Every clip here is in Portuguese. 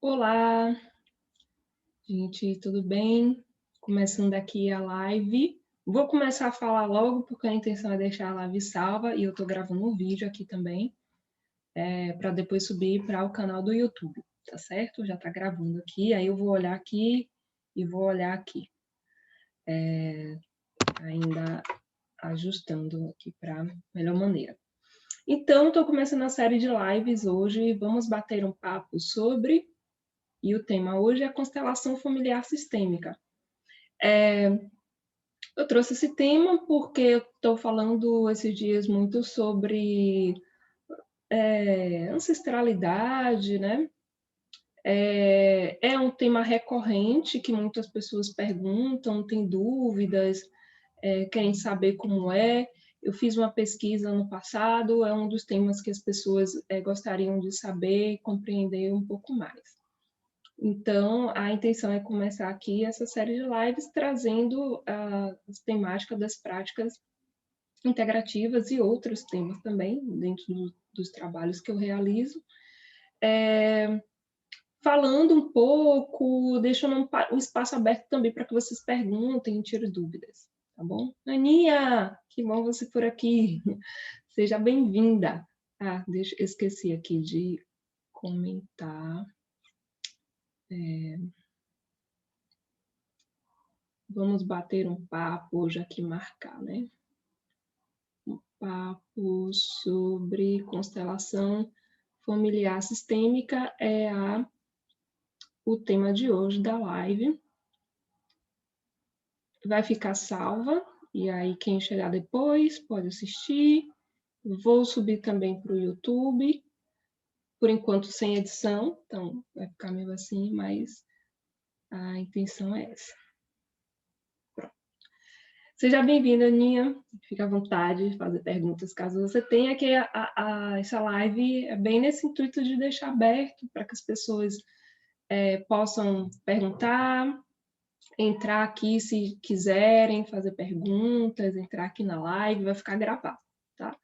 Olá, gente, tudo bem? Começando aqui a live. Vou começar a falar logo, porque a intenção é deixar a live salva e eu estou gravando um vídeo aqui também, para depois subir para o canal do YouTube, tá certo? Já está gravando aqui, aí eu vou olhar aqui e vou olhar aqui. Ainda ajustando aqui para melhor maneira. Então, estou começando a série de lives hoje, vamos bater um papo sobre, e o tema hoje é a constelação familiar sistêmica. Eu trouxe esse tema porque eu estou falando esses dias muito sobre ancestralidade, né? É um tema recorrente que muitas pessoas perguntam, têm dúvidas, querem saber como é. Eu fiz uma pesquisa no passado, é um dos temas que as pessoas gostariam de saber e compreender um pouco mais. Então, a intenção é começar aqui essa série de lives trazendo as temáticas das práticas integrativas e outros temas também, dentro dos trabalhos que eu realizo. Falando um pouco, deixando um espaço aberto também para que vocês perguntem e tirem dúvidas, tá bom? Aninha, que bom você por aqui. Seja bem-vinda. Esqueci aqui de comentar. Vamos bater um papo hoje aqui, marcar, né? Um papo sobre constelação familiar sistêmica é o tema de hoje da live. Vai ficar salva, e aí quem chegar depois pode assistir. Vou subir também para o YouTube, por enquanto sem edição, então vai ficar meio assim, mas a intenção é essa. Seja bem-vinda, Aninha. Fique à vontade de fazer perguntas caso você tenha, que essa live é bem nesse intuito de deixar aberto para que as pessoas possam perguntar, entrar aqui se quiserem fazer perguntas, entrar aqui na live, vai ficar gravado, tá?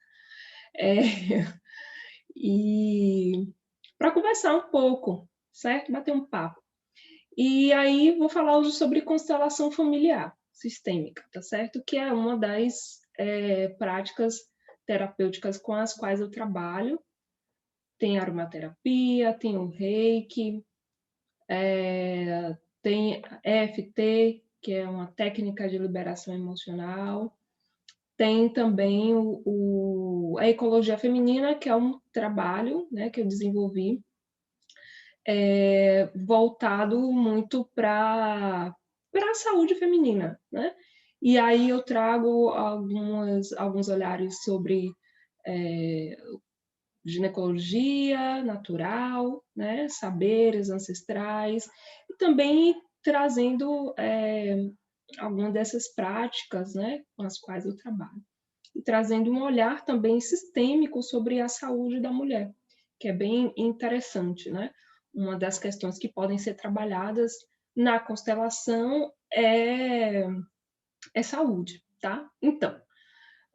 E para conversar um pouco, certo? Bater um papo. E aí vou falar hoje sobre constelação familiar sistêmica, tá certo? Que é uma das práticas terapêuticas com as quais eu trabalho. Tem aromaterapia, tem o Reiki, tem EFT, que é uma técnica de liberação emocional. Tem também a ecologia feminina, que é um trabalho, né, que eu desenvolvi voltado muito para a saúde feminina, né? E aí eu trago alguns olhares sobre ginecologia natural, né? Saberes ancestrais, e também trazendo algumas dessas práticas, né? Com as quais eu trabalho. E trazendo um olhar também sistêmico sobre a saúde da mulher, que é bem interessante, né? Uma das questões que podem ser trabalhadas na constelação é saúde, tá? Então,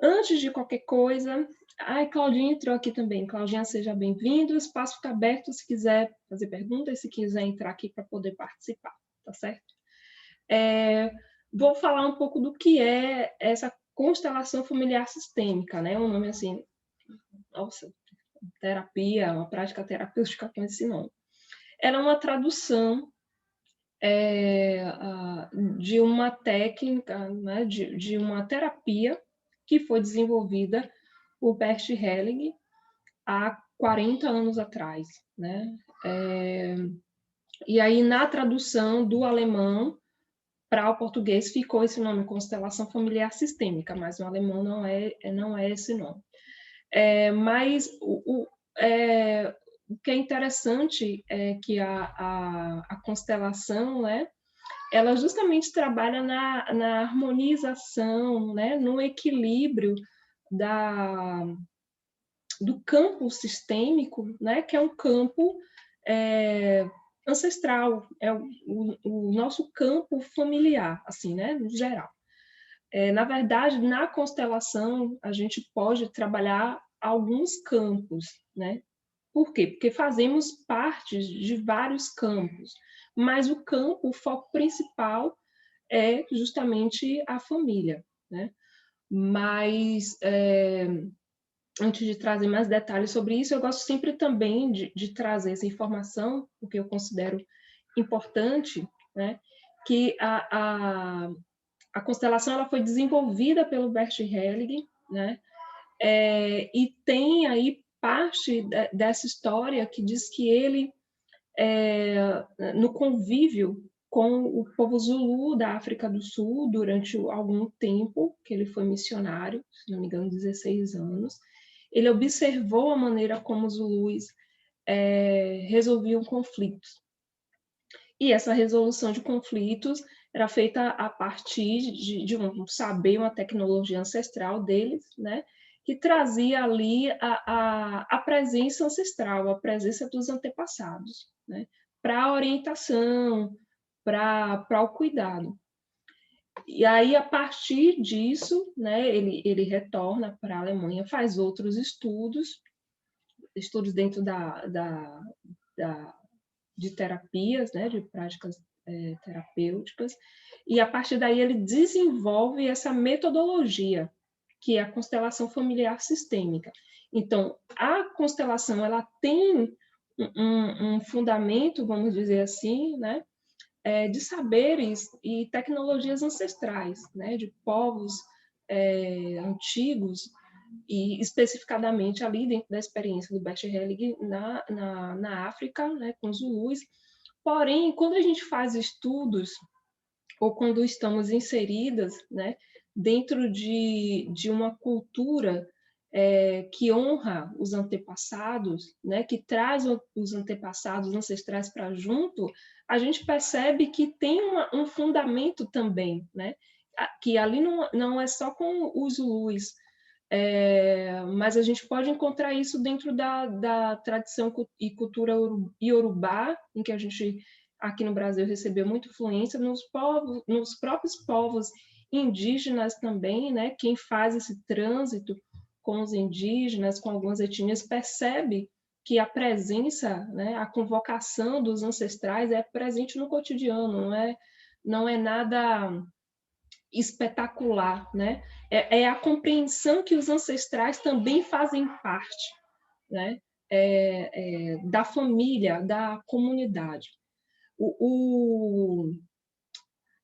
antes de qualquer coisa, Claudinha entrou aqui também. Claudinha, seja bem-vindo. O espaço fica aberto se quiser fazer perguntas, se quiser entrar aqui para poder participar, tá certo? Vou falar um pouco do que é essa constelação familiar sistêmica, né? Um nome assim, nossa, terapia, uma prática terapêutica com esse nome. Ela é uma tradução de uma técnica, né, de uma terapia que foi desenvolvida por Bert Helling há 40 anos atrás, né? E aí, na tradução do alemão para o português, ficou esse nome, constelação familiar sistêmica, mas no alemão não é esse nome. Mas o que é interessante é que a constelação, né, ela justamente trabalha na harmonização, né, no equilíbrio do campo sistêmico, né, que é um campo ancestral, é o nosso campo familiar, assim, né, no geral. Na verdade, na constelação, a gente pode trabalhar alguns campos, né? Por quê? Porque fazemos parte de vários campos, mas o foco principal é justamente a família, né? Mas, antes de trazer mais detalhes sobre isso, eu gosto sempre também de trazer essa informação, porque eu considero importante, né? Que a constelação ela foi desenvolvida pelo Bert Helling, né? E tem aí parte dessa história que diz que ele, no convívio com o povo Zulu da África do Sul, durante algum tempo, que ele foi missionário, se não me engano, 16 anos, ele observou a maneira como os Zulus resolviam conflitos. E essa resolução de conflitos era feita a partir de um saber, uma tecnologia ancestral deles, né? Que trazia ali a presença ancestral, a presença dos antepassados, né? Para a orientação, para o cuidado. E aí, a partir disso, né, ele retorna para a Alemanha, faz outros estudos dentro de terapias, né, de práticas terapêuticas, e a partir daí ele desenvolve essa metodologia, que é a constelação familiar sistêmica. Então, a constelação ela tem um fundamento, vamos dizer assim, né, de saberes e tecnologias ancestrais, né, de povos antigos, e especificadamente ali dentro da experiência do Bert Helling na África, né, com os Zulus. Porém, quando a gente faz estudos ou quando estamos inseridas, né, dentro de uma cultura que honra os antepassados, né, que traz os antepassados ancestrais para junto, a gente percebe que tem um fundamento também, né, que ali não é só com os Zulus, mas a gente pode encontrar isso dentro da tradição e cultura iorubá, em que a gente aqui no Brasil recebeu muita influência nos próprios povos indígenas também, né? Quem faz esse trânsito com os indígenas, com algumas etnias, percebe que a presença, né, a convocação dos ancestrais é presente no cotidiano, não é nada espetacular, né? É a compreensão que os ancestrais também fazem parte, né? Da família, da comunidade. O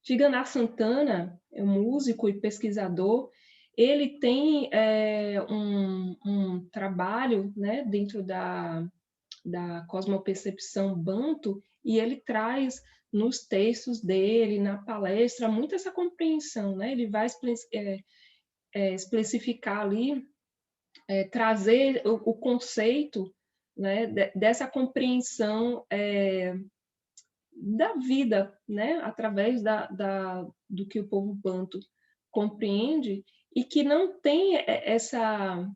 Tigana Santana, é um músico e pesquisador, ele tem um trabalho, né, dentro da cosmopercepção banto, e ele traz nos textos dele, na palestra, muito essa compreensão, né? Ele vai especificar ali, trazer o conceito, né, dessa compreensão da vida, né, através do que o povo banto compreende, e que não tem essa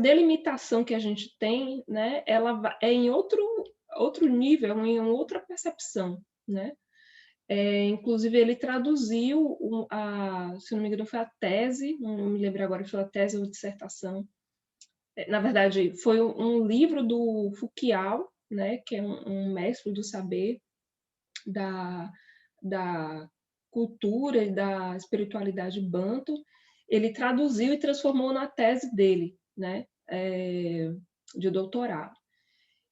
delimitação que a gente tem, né, ela é em outro nível, em outra percepção, né? Inclusive, ele traduziu, se não me engano, foi a tese, não me lembro agora se foi a tese ou dissertação. Na verdade, foi um livro do Foucault, né, que é um mestre do saber da cultura e da espiritualidade banto. Ele traduziu e transformou na tese dele, né, de doutorado.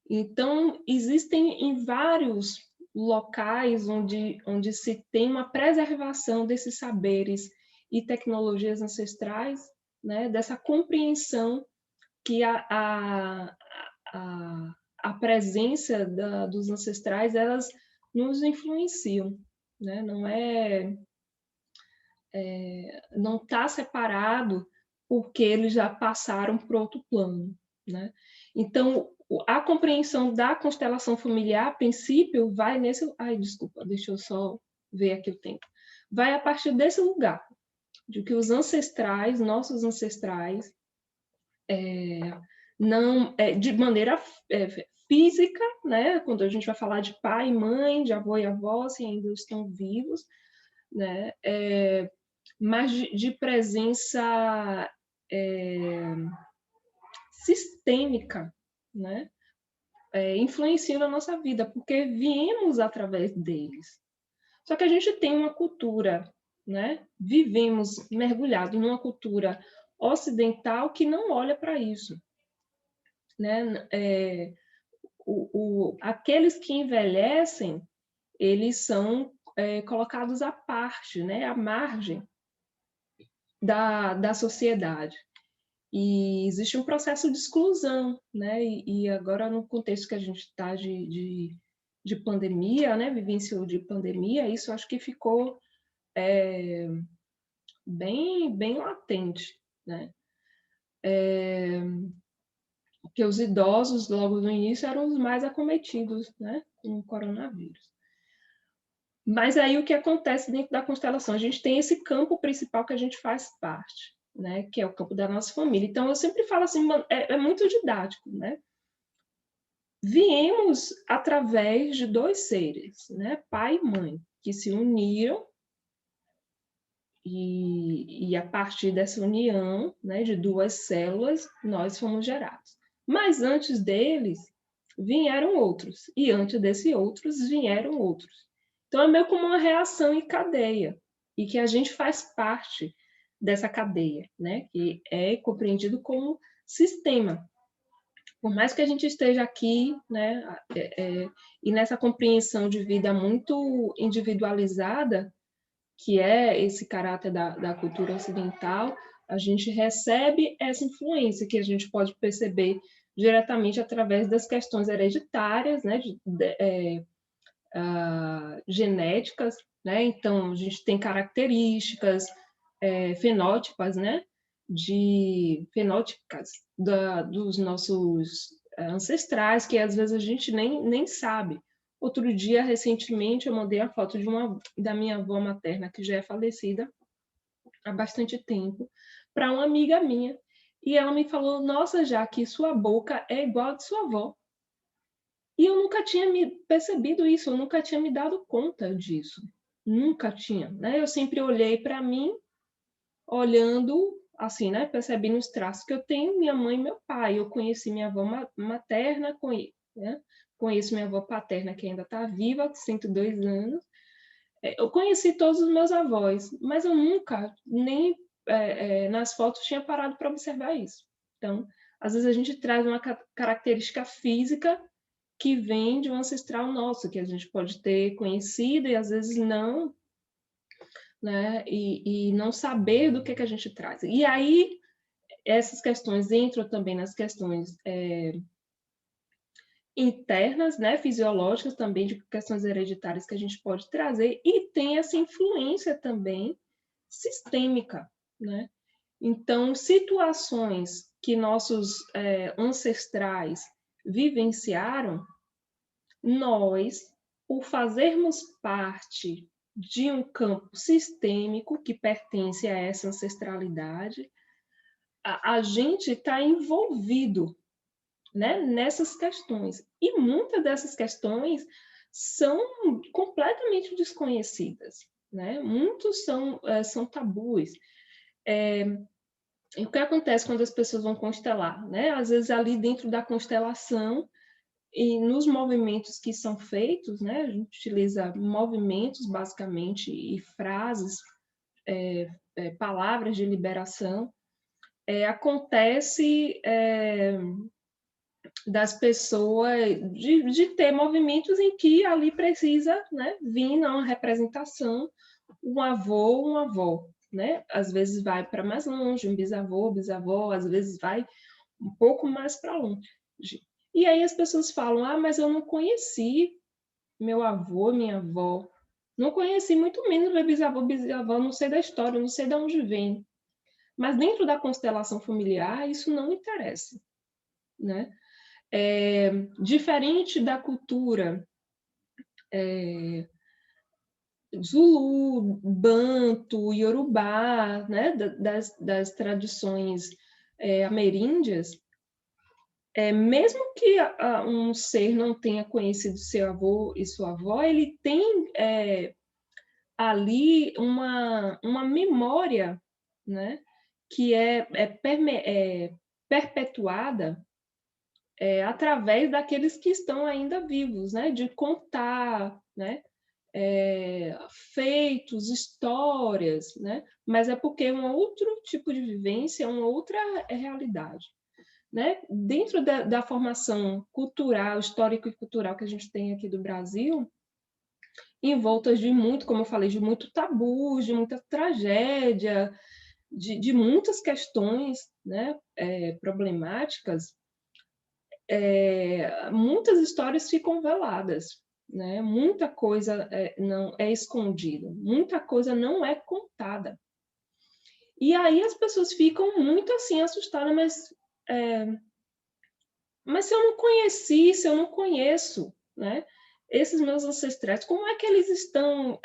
Então, existem em vários locais onde se tem uma preservação desses saberes e tecnologias ancestrais, né, dessa compreensão que a presença dos ancestrais, elas nos influenciam, né? Não está separado porque eles já passaram para outro plano, né? Então, a compreensão da constelação familiar, a princípio, vai nesse... Ai, desculpa, deixa eu só ver aqui o tempo. Vai a partir desse lugar, de que os ancestrais, nossos ancestrais, não, de maneira física, né? Quando a gente vai falar de pai, mãe, de avô e avó, se ainda estão vivos, né? Mas de presença sistêmica, né? influenciam na nossa vida, porque viemos através deles. Só que a gente tem uma cultura, né? Vivemos mergulhados numa cultura ocidental que não olha para isso, né? Aqueles que envelhecem, eles são colocados à parte, né? À margem da sociedade. E existe um processo de exclusão, né? E agora, no contexto que a gente está de pandemia, né? Vivenciou de pandemia, isso acho que ficou bem latente, né? Porque os idosos, logo no início, eram os mais acometidos, né? Com o coronavírus. Mas aí o que acontece dentro da constelação? A gente tem esse campo principal que a gente faz parte, né? Que é o campo da nossa família. Então, eu sempre falo assim, é muito didático, né? Viemos através de dois seres, né? Pai e mãe, que se uniram e a partir dessa união, né, de duas células, nós fomos gerados. Mas antes deles, vieram outros, e antes desses outros, vieram outros. Então, é meio como uma reação em cadeia, e que a gente faz parte dessa cadeia, né, que é compreendido como sistema. Por mais que a gente esteja aqui, né, e nessa compreensão de vida muito individualizada, que é esse caráter da cultura ocidental, a gente recebe essa influência que a gente pode perceber diretamente através das questões hereditárias, né, genéticas, né? Então, a gente tem características fenótipas, né, fenóticas dos nossos ancestrais, que às vezes a gente nem sabe. Outro dia, recentemente, eu mandei a foto da minha avó materna, que já é falecida há bastante tempo, para uma amiga minha. E ela me falou: Nossa, Jaque, sua boca é igual a de sua avó. E eu nunca tinha me percebido isso, eu nunca tinha me dado conta disso. Nunca tinha, né? Eu sempre olhei para mim, olhando assim, né? Percebendo os traços que eu tenho, minha mãe e meu pai. Eu conheci minha avó materna, né? Conheço minha avó paterna, que ainda está viva, 102 anos. Eu conheci todos os meus avós, mas eu nunca, nem nas fotos, tinha parado para observar isso. Então, às vezes a gente traz uma característica física que vem de um ancestral nosso, que a gente pode ter conhecido e às vezes não, né? E não saber do que a gente traz. E aí, essas questões entram também nas questões internas, né, fisiológicas também, de questões hereditárias que a gente pode trazer, e tem essa influência também sistêmica, né? Então, situações que nossos ancestrais vivenciaram, nós, por fazermos parte de um campo sistêmico que pertence a essa ancestralidade, a gente está envolvido, né, nessas questões. E muitas dessas questões são completamente desconhecidas, né? Muitos são tabus. E o que acontece quando as pessoas vão constelar, né? Às vezes ali dentro da constelação e nos movimentos que são feitos, né? A gente utiliza movimentos basicamente e frases, palavras de liberação. Acontece das pessoas de ter movimentos em que ali precisa, né, vir uma representação, um avô, uma avó, né? Às vezes vai para mais longe, um bisavô, bisavó, às vezes vai um pouco mais para longe. E aí as pessoas falam: "Ah, mas eu não conheci meu avô, minha avó, não conheci muito menos meu bisavô, bisavó, não sei da história, não sei de onde vem". Mas dentro da constelação familiar, isso não interessa, né? Diferente da cultura Zulu, Banto, Yorubá, né, das tradições ameríndias, mesmo que um ser não tenha conhecido seu avô e sua avó, ele tem ali uma memória, né, que é perpetuada através daqueles que estão ainda vivos, né? De contar, né? Feitos, histórias, né? Mas é porque é um outro tipo de vivência, é uma outra realidade. Né? Dentro da formação cultural, histórico e cultural que a gente tem aqui do Brasil, envoltas de muito, como eu falei, de muito tabu, de muita tragédia, de muitas questões, né, problemáticas, muitas histórias ficam veladas, né? Muita coisa não é escondida, muita coisa não é contada. E aí as pessoas ficam muito assim assustadas, mas se eu não conheci, se eu não conheço, né, esses meus ancestrais, como é que eles estão,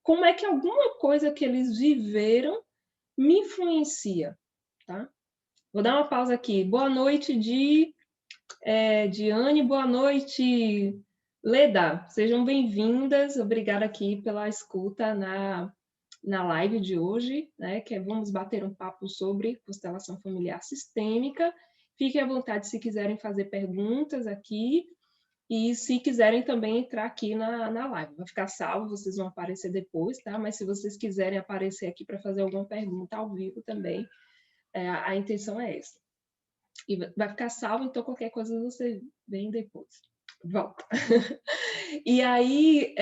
como é que alguma coisa que eles viveram me influencia, tá? Vou dar uma pausa aqui. Boa noite, Diane, boa noite, Leda. Sejam bem-vindas. Obrigada aqui pela escuta na live de hoje, né, que vamos bater um papo sobre constelação familiar sistêmica. Fiquem à vontade se quiserem fazer perguntas aqui e se quiserem também entrar aqui na live. Vai ficar salvo, vocês vão aparecer depois, tá? Mas se vocês quiserem aparecer aqui para fazer alguma pergunta ao vivo também, a intenção é essa. E vai ficar salvo, então qualquer coisa você vem depois. Volta. E aí,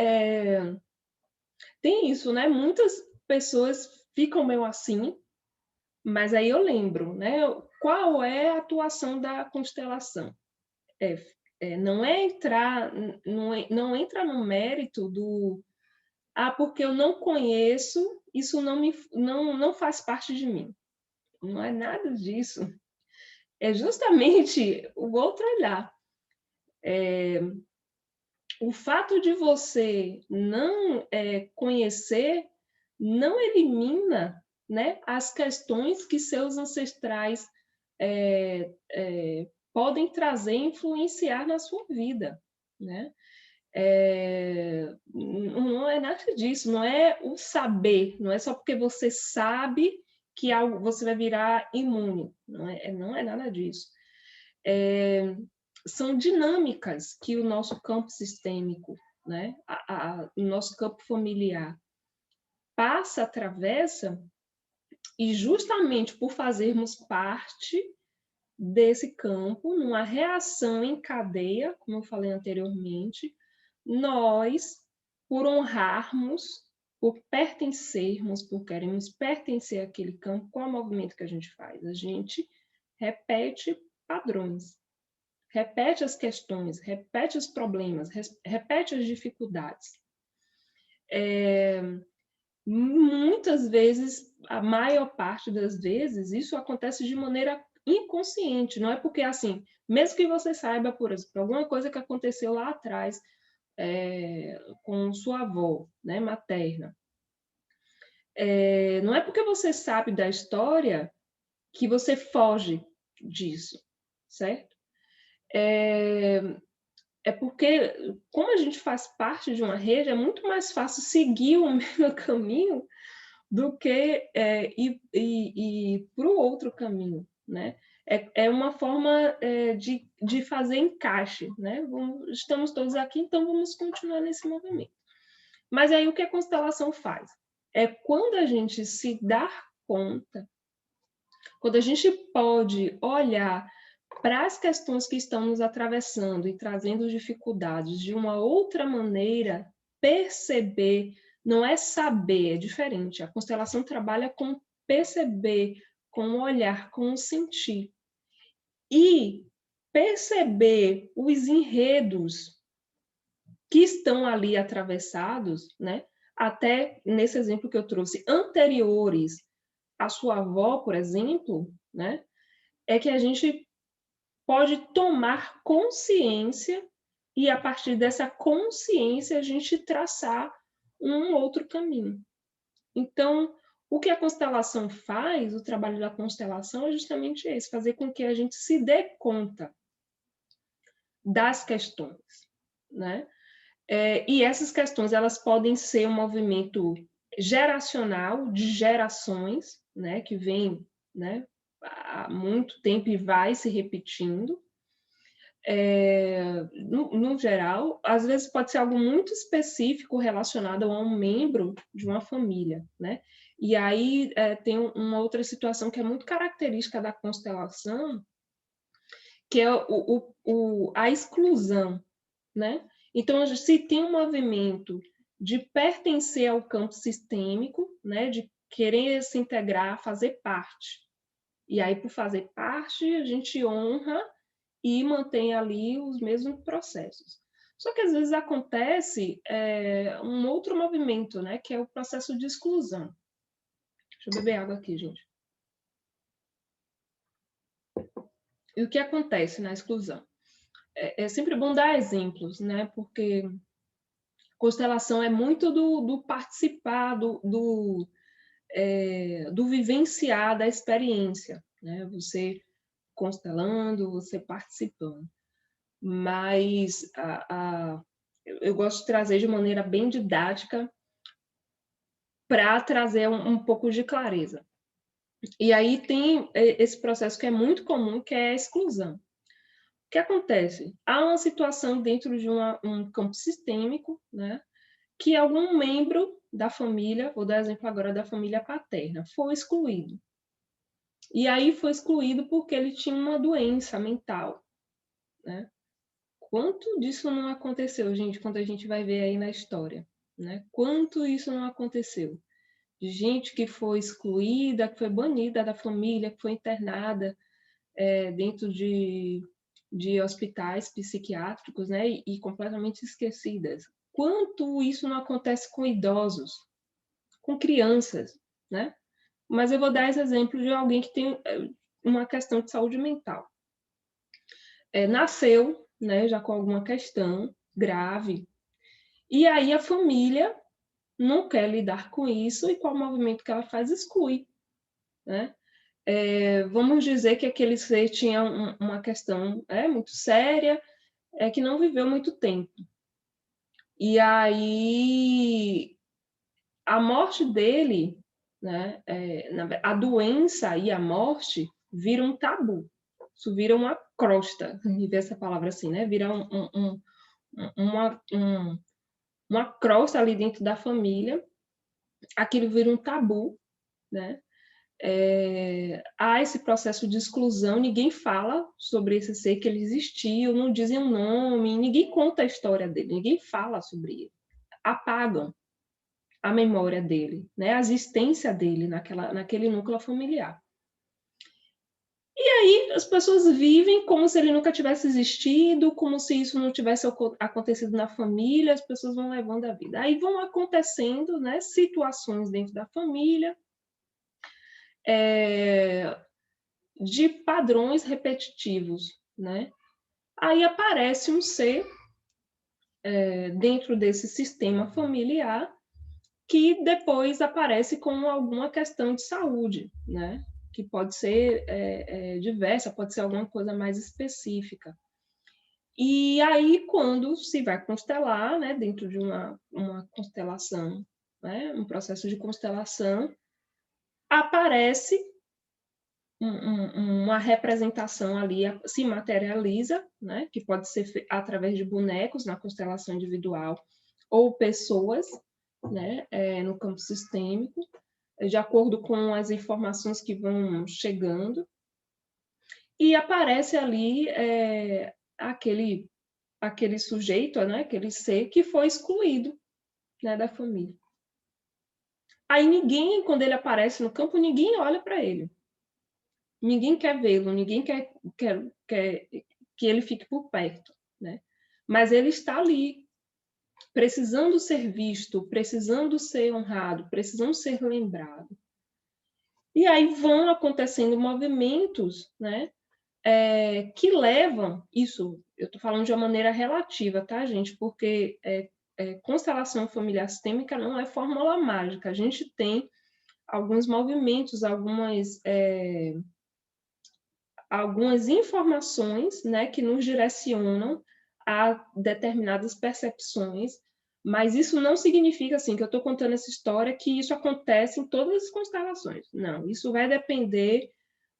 tem isso, né? Muitas pessoas ficam meio assim, mas aí eu lembro, né? Qual é a atuação da constelação? Não é entrar, não entra no mérito do porque eu não conheço, isso não faz parte de mim. Não é nada disso. É justamente o outro olhar. O fato de você não conhecer não elimina, né, as questões que seus ancestrais podem trazer e influenciar na sua vida, né? Não é nada disso, não é o saber, não é só porque você sabe que você vai virar imune, não é nada disso. São dinâmicas que o nosso campo sistêmico, né, o nosso campo familiar passa, atravessa, e justamente por fazermos parte desse campo, numa reação em cadeia, como eu falei anteriormente, nós, por honrarmos, por pertencermos, por queremos pertencer àquele campo, qual é o movimento que a gente faz? A gente repete padrões, repete as questões, repete os problemas, repete as dificuldades. Muitas vezes, a maior parte das vezes, isso acontece de maneira inconsciente, não é porque assim, mesmo que você saiba, por exemplo, alguma coisa que aconteceu lá atrás com sua avó, né, materna, não é porque você sabe da história que você foge disso, certo? Porque, como a gente faz parte de uma rede, é muito mais fácil seguir o mesmo caminho do que ir para o outro caminho, né? É uma forma de fazer encaixe, né? Estamos todos aqui, então vamos continuar nesse movimento. Mas aí o que a constelação faz? É quando a gente se dá conta, quando a gente pode olhar para as questões que estão nos atravessando e trazendo dificuldades de uma outra maneira, perceber, não é saber, é diferente. A constelação trabalha com perceber, com olhar, com sentir. E perceber os enredos que estão ali atravessados, né? Até nesse exemplo que eu trouxe, anteriores à sua avó, por exemplo, né? É que a gente pode tomar consciência e, a partir dessa consciência, a gente traçar um outro caminho. Então, o que a constelação faz, o trabalho da constelação é justamente esse, fazer com que a gente se dê conta das questões, né? E essas questões, elas podem ser um movimento geracional, de gerações, né, que vem, né, há muito tempo e vai se repetindo, no geral, às vezes pode ser algo muito específico relacionado a um membro de uma família, né? E aí tem uma outra situação que é muito característica da constelação, que é a exclusão, né? Então, se tem um movimento de pertencer ao campo sistêmico, né, de querer se integrar, fazer parte. E aí, por fazer parte, a gente honra e mantém ali os mesmos processos. Só que às vezes acontece um outro movimento, né, que é o processo de exclusão. Deixa eu beber água aqui, gente. E o que acontece na exclusão? É sempre bom dar exemplos, né, porque constelação é muito do participar, do vivenciar da experiência, né? Você constelando, você participando. Mas eu gosto de trazer de maneira bem didática para trazer um pouco de clareza. E aí tem esse processo que é muito comum, que é a exclusão. O que acontece? Há uma situação dentro de um campo sistêmico, né, que algum membro da família, vou dar exemplo agora da família paterna, foi excluído. E aí foi excluído porque ele tinha uma doença mental, né? Quanto disso não aconteceu, gente, quando a gente vai ver aí na história, né? Quanto isso não aconteceu? De gente que foi excluída, que foi banida da família, que foi internada dentro de hospitais psiquiátricos, né? E completamente esquecidas. Quanto isso não acontece com idosos, com crianças, né? Mas eu vou dar esse exemplo de alguém que tem uma questão de saúde mental. Nasceu, né, já com alguma questão grave, e aí a família não quer lidar com isso, e qual movimento que ela faz? Exclui, né? Vamos dizer que aquele ser tinha uma questão muito séria, que não viveu muito tempo. E aí a morte dele, né, a doença e a morte viram um tabu. Isso vira uma crosta, me vê essa palavra assim, né? Vira uma crosta ali dentro da família. Aquilo vira um tabu, né? Há esse processo de exclusão, ninguém fala sobre esse ser, que ele existiu, não dizem o nome, ninguém conta a história dele, ninguém fala sobre ele. Apagam a memória dele, né? A existência dele naquele núcleo familiar. E aí as pessoas vivem como se ele nunca tivesse existido, como se isso não tivesse acontecido na família, as pessoas vão levando a vida. Aí vão acontecendo, né, situações dentro da família, de padrões repetitivos, né? Aí aparece um ser dentro desse sistema familiar que depois aparece com alguma questão de saúde, né? Que pode ser diversa, pode ser alguma coisa mais específica. E aí, quando se vai constelar, né, dentro de uma constelação, né, um processo de constelação, aparece uma representação ali, se materializa, né, que pode ser através de bonecos na constelação individual, ou pessoas, né, no campo sistêmico, de acordo com as informações que vão chegando, e aparece ali aquele sujeito, né, aquele ser que foi excluído, né, da família. Aí ninguém, quando ele aparece no campo, ninguém olha para ele. Ninguém quer vê-lo, ninguém quer que ele fique por perto, né? Mas ele está ali, precisando ser visto, precisando ser honrado, precisando ser lembrado. E aí vão acontecendo movimentos, né, que levam isso. Eu estou falando de uma maneira relativa, tá, gente? Porque constelação familiar sistêmica não é fórmula mágica. A gente tem alguns movimentos, algumas informações, né, que nos direcionam a determinadas percepções, mas isso não significa assim que eu estou contando essa história que isso acontece em todas as constelações. Não, isso vai depender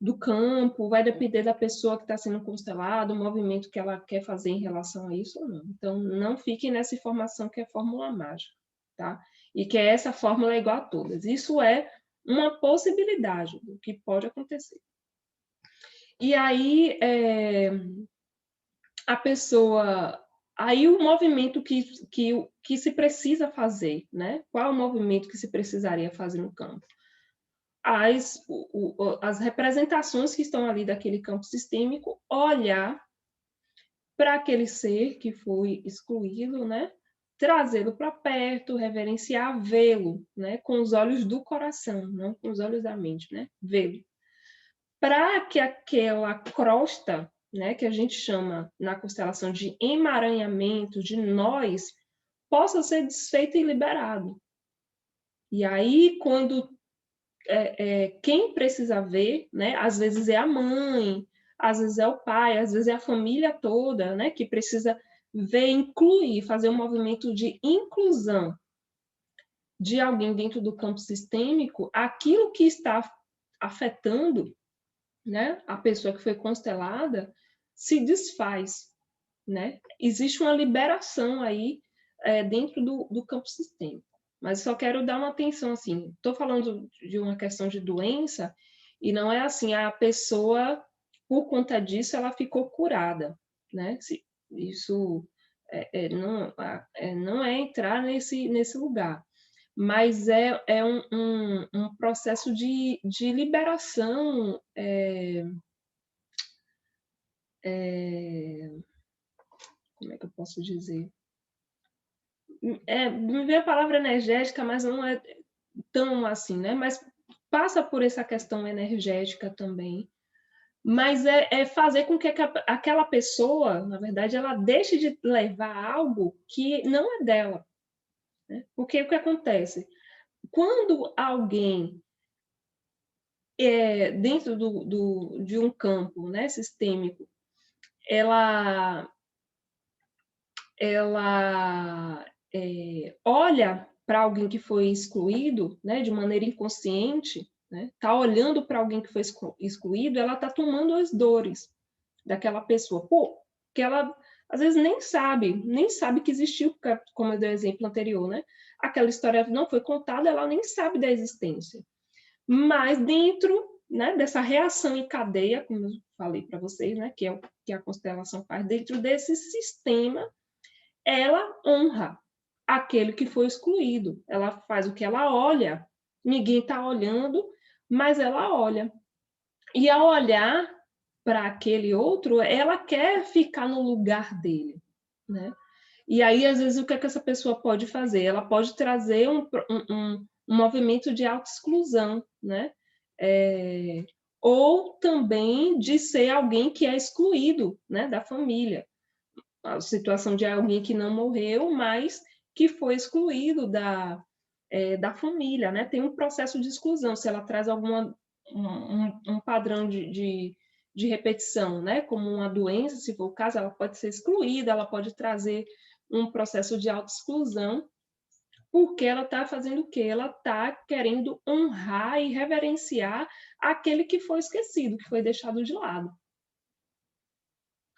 do campo, vai depender da pessoa que está sendo constelada, o movimento que ela quer fazer em relação a isso ou não. Então, não fiquem nessa informação que é fórmula mágica, tá? E que essa fórmula é igual a todas. Isso é uma possibilidade do que pode acontecer. E aí, a pessoa... Aí, o movimento que se precisa fazer, né? Qual é o movimento que se precisaria fazer no campo? As representações que estão ali daquele campo sistêmico, olhar para aquele ser que foi excluído, né? Trazê-lo para perto, reverenciar, vê-lo, né? Com os olhos do coração, não com os olhos da mente, né? Vê-lo. Para que aquela crosta, né, que a gente chama na constelação de emaranhamento, de nós, possa ser desfeito e liberado. E aí, quando quem precisa ver, né, às vezes é a mãe, às vezes é o pai, às vezes é a família toda, né, que precisa ver, incluir, fazer um movimento de inclusão de alguém dentro do campo sistêmico, aquilo que está afetando, né, a pessoa que foi constelada, se desfaz, né? Existe uma liberação aí dentro do campo sistêmico. Mas só quero dar uma atenção, assim, estou falando de uma questão de doença, e não é assim, a pessoa, por conta disso, ela ficou curada, né? Isso não é entrar nesse lugar, mas é um processo de liberação, como é que eu posso dizer? Me vem a palavra energética, mas não é tão assim, né? Mas passa por essa questão energética também. Mas é fazer com que aquela pessoa, na verdade, ela deixe de levar algo que não é dela. Né? Porque o que acontece? Quando alguém dentro de um campo, né, sistêmico, ela olha para alguém que foi excluído, né, de maneira inconsciente, né, tá olhando para alguém que foi excluído, ela tá tomando as dores daquela pessoa, que ela às vezes nem sabe que existiu, como eu dei o exemplo anterior, né? Aquela história não foi contada, ela nem sabe da existência. Mas dentro, né, dessa reação em cadeia, como eu falei para vocês, né, que é o que a constelação faz, dentro desse sistema, ela honra aquele que foi excluído. Ela faz o que ela olha, ninguém está olhando, mas ela olha. E ao olhar para aquele outro, ela quer ficar no lugar dele, né? E aí, às vezes, o que essa pessoa pode fazer? Ela pode trazer um movimento de autoexclusão, né? Ou também de ser alguém que é excluído, né, da família. A situação de alguém que não morreu, mas que foi excluído da família, né? Tem um processo de exclusão, se ela traz um padrão de repetição, né? Como uma doença, se for o caso, ela pode ser excluída, ela pode trazer um processo de autoexclusão, porque ela está fazendo o quê? Ela está querendo honrar e reverenciar aquele que foi esquecido, que foi deixado de lado.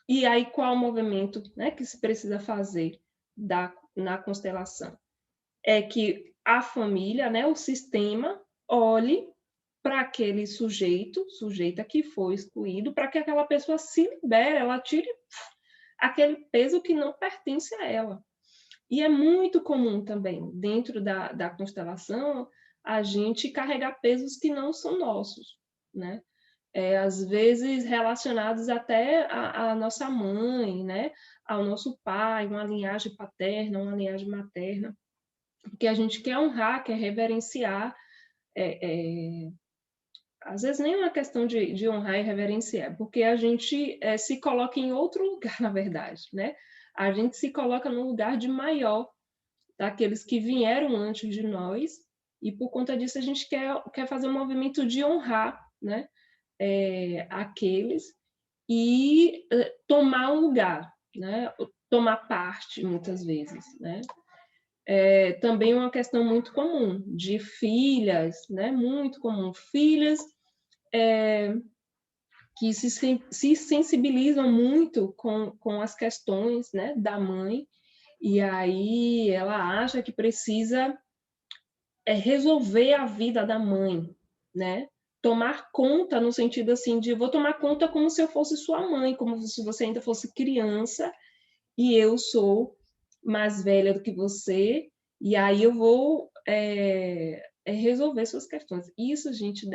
E aí, qual o movimento, né, que se precisa fazer na constelação? É que a família, né, o sistema, olhe para aquele sujeita que foi excluído, para que aquela pessoa se libere, ela tire aquele peso que não pertence a ela. E é muito comum também, dentro da constelação, a gente carregar pesos que não são nossos, né? Às vezes relacionados até à nossa mãe, né? Ao nosso pai, uma linhagem paterna, uma linhagem materna, porque a gente quer honrar, quer reverenciar. Às vezes nem é uma questão de honrar e reverenciar, porque a gente se coloca em outro lugar, na verdade, né? A gente se coloca no lugar de maior daqueles que vieram antes de nós, e por conta disso a gente quer fazer um movimento de honrar, né? Aqueles e tomar um lugar, né? Tomar parte, muitas vezes, né? Também uma questão muito comum de filhas, né? Muito comum. Filhas que se sensibilizam muito com as questões, né, da mãe, e aí ela acha que precisa resolver a vida da mãe, né? Tomar conta no sentido assim de vou tomar conta como se eu fosse sua mãe, como se você ainda fosse criança e eu sou mais velha do que você, e aí eu vou resolver suas questões. Isso, gente,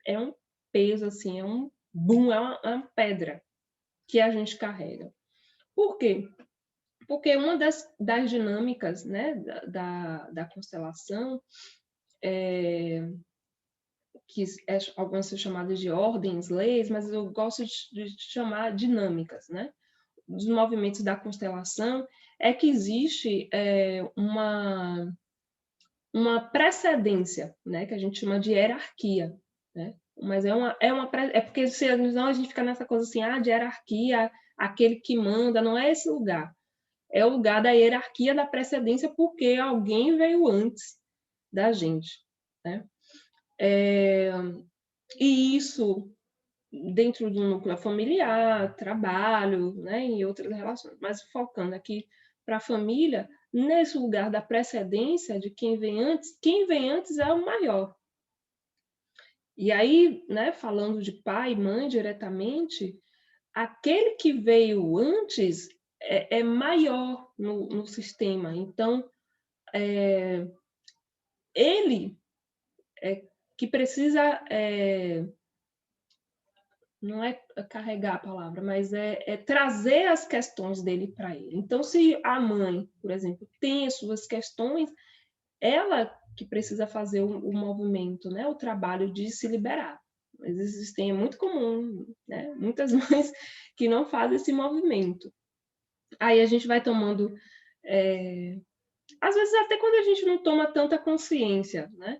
é um peso, assim, é um boom, é uma pedra que a gente carrega. Por quê? Porque uma das dinâmicas, né, da constelação, que algumas são chamadas de ordens, leis, mas eu gosto de chamar dinâmicas, né? Dos movimentos da constelação, é que existe uma precedência, né? Que a gente chama de hierarquia, né? Mas é porque senão a gente fica nessa coisa assim, de hierarquia, aquele que manda, não é esse lugar. É o lugar da hierarquia da precedência porque alguém veio antes da gente, né? E isso dentro do núcleo familiar, trabalho, né, e outras relações. Mas focando aqui para a família, nesse lugar da precedência de quem vem antes é o maior. E aí, né, falando de pai e mãe diretamente, aquele que veio antes é maior no sistema. Então, ele é que precisa não é carregar a palavra, mas é trazer as questões dele para ele. Então, se a mãe, por exemplo, tem as suas questões, ela que precisa fazer o movimento, né, o trabalho de se liberar. Mas existem, é muito comum, né, muitas mães que não fazem esse movimento. Aí a gente vai tomando, às vezes até quando a gente não toma tanta consciência, né?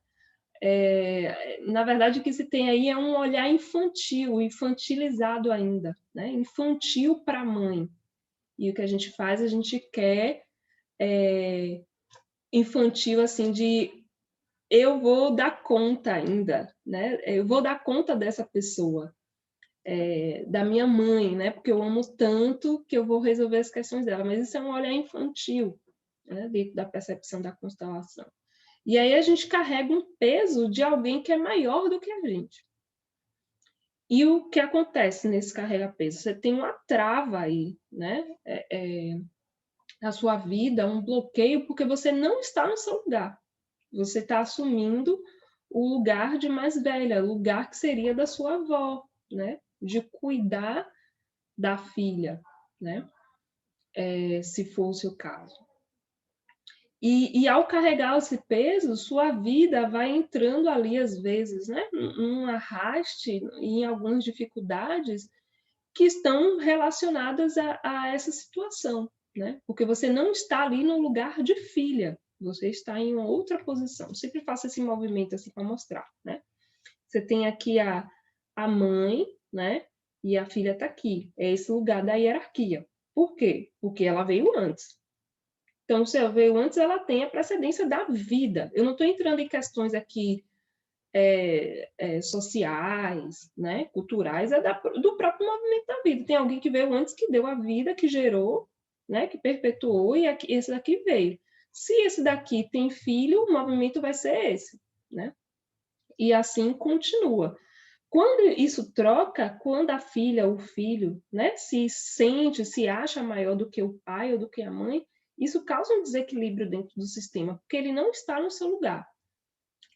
Na verdade, o que se tem aí é um olhar infantil, infantilizado ainda, né? Infantil para a mãe. E o que a gente faz, a gente quer infantil, assim, de eu vou dar conta ainda, né? Eu vou dar conta dessa pessoa, da minha mãe, né? Porque eu amo tanto que eu vou resolver as questões dela. Mas isso é um olhar infantil, né? Dentro da percepção da constelação. E aí a gente carrega um peso de alguém que é maior do que a gente. E o que acontece nesse carrega-peso? Você tem uma trava aí, né? Na sua vida, um bloqueio, porque você não está no seu lugar. Você está assumindo o lugar de mais velha, o lugar que seria da sua avó, né? De cuidar da filha, né? Se for o seu caso. E ao carregar esse peso, sua vida vai entrando ali, às vezes, né? Num arraste, em algumas dificuldades que estão relacionadas a essa situação, né? Porque você não está ali no lugar de filha, você está em uma outra posição. Eu sempre faço esse movimento assim para mostrar, né? Você tem aqui a mãe, né? E a filha está aqui. É esse lugar da hierarquia. Por quê? Porque ela veio antes. Então, se ela veio antes, ela tem a precedência da vida. Eu não estou entrando em questões aqui sociais, né, culturais, do próprio movimento da vida. Tem alguém que veio antes, que deu a vida, que gerou, né, que perpetuou, e esse daqui veio. Se esse daqui tem filho, o movimento vai ser esse, né? E assim continua. Quando isso troca, quando a filha ou o filho, né, se sente, se acha maior do que o pai ou do que a mãe, isso causa um desequilíbrio dentro do sistema, porque ele não está no seu lugar.